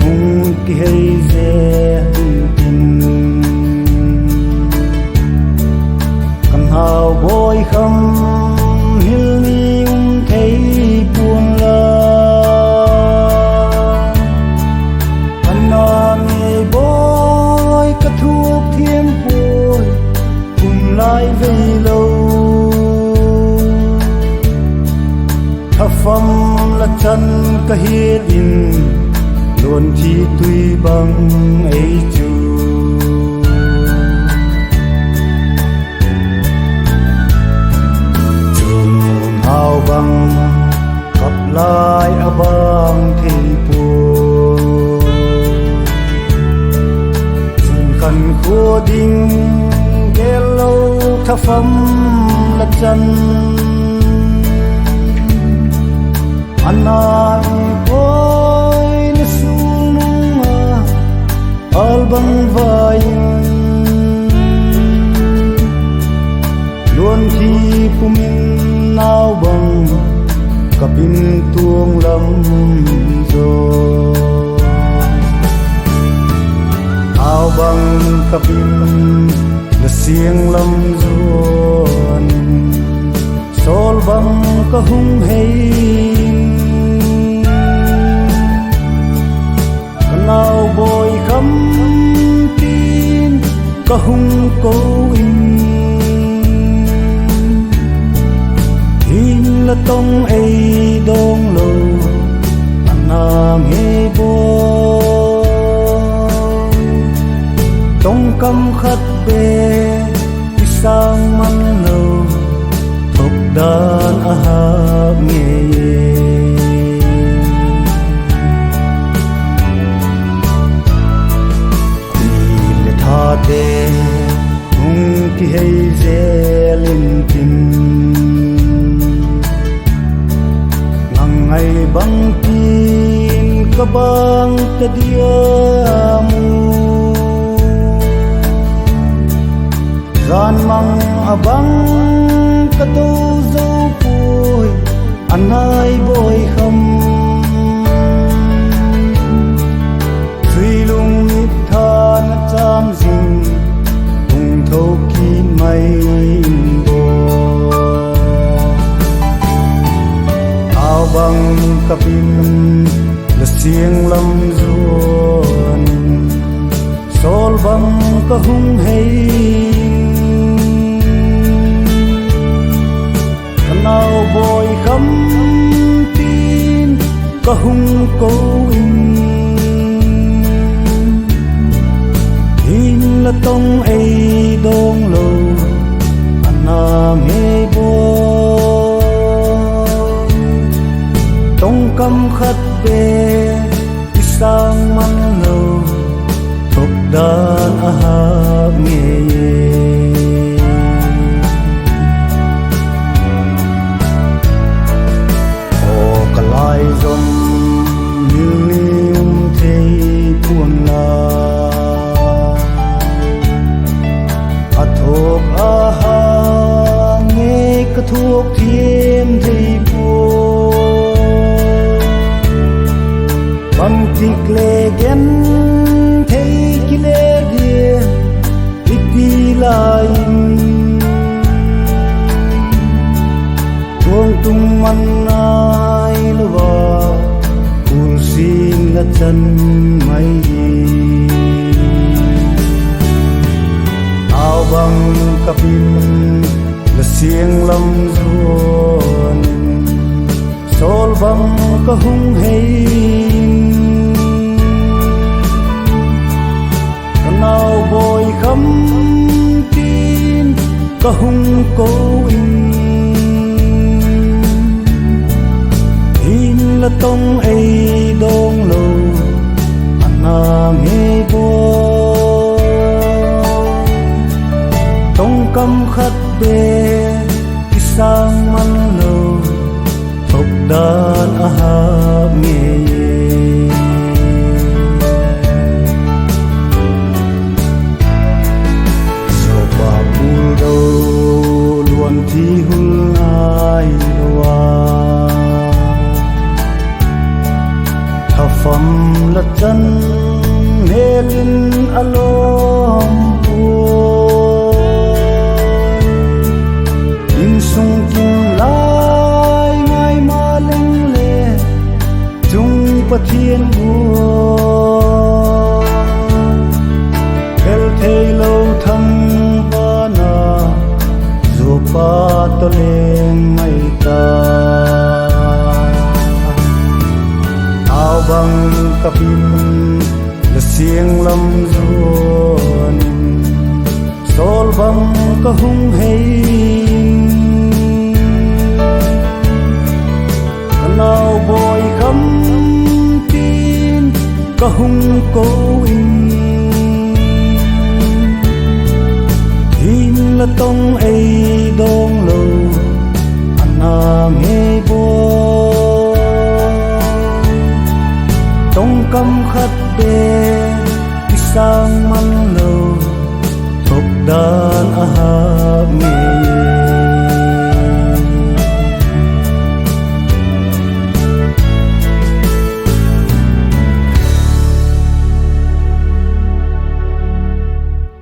hung ki hay ze tin kan hao boy kham hil ni thấy buồn la kan na nghe boy ka thuốc thiên bôi cùng lại về lâu thà pham là chân ka hiền in luôn chi tuy bằng ấy chu trường hào bằng gặp lại ở bang thì buồn trường khăn khua đinh ghé lâu thà pham là chân anh ai boy na sununga albang vayin luôn khi pumin nao bang kapin tuong lam zo ao bang kapin na siang lam zuan sol bang ka hung hay nào bồi khắm tin có hung cố in in là tông ấy đông lâu anh nam hê bồi tông căm khát bề sang mắn lâu thục đàn a nghe de hung ki hay ze lim tin ngang ngày bang tin ka bang ta dia mu ran mang abang ka tu zo pui anai boy kham suy lung nít than cham zing tung thâu ki mai bo ao bang kapin la siang lam zuan sol bang ka hung hay kanao boy kham tin ka hung ko in là tông ấy đông lâu anh nam hê bố tông căm khát bề đi sang măng lâu thục đàn a hát nghe ô cả lai dòng như niêm thấy buồn la thuốc a ha nghe cái thuốc thiên thì buồn bằng tích lệ ghen thấy cái lệ địa ít đi lại tuông tung mặn ai lo vào buồn xin là chân mây ao bang kapin la siang lam zuan sol bang ka hung hay kanao boy kham tin ka hung ko in là tông ấy đông lâu anh nam hê bo tông căm khát bề sang mắn lâu thục đàn a hát nghe rồi bà bùi đâu luôn thi hương ai loa thọ phẩm là chân nghe tin alom buồn in sung kim lai ngay ma linh lệ chung pa thiên buồn khel thei lâu thăng ba na dù pa to lên ngay ta áo bằng kapin là xiềng lâm ruộng sol bằng cả hung hay nào bồi cắm tin cả hung cố in hin là tông ấy đông lâu anh nghe bố tông căm khát bê sang măng lâu thục đá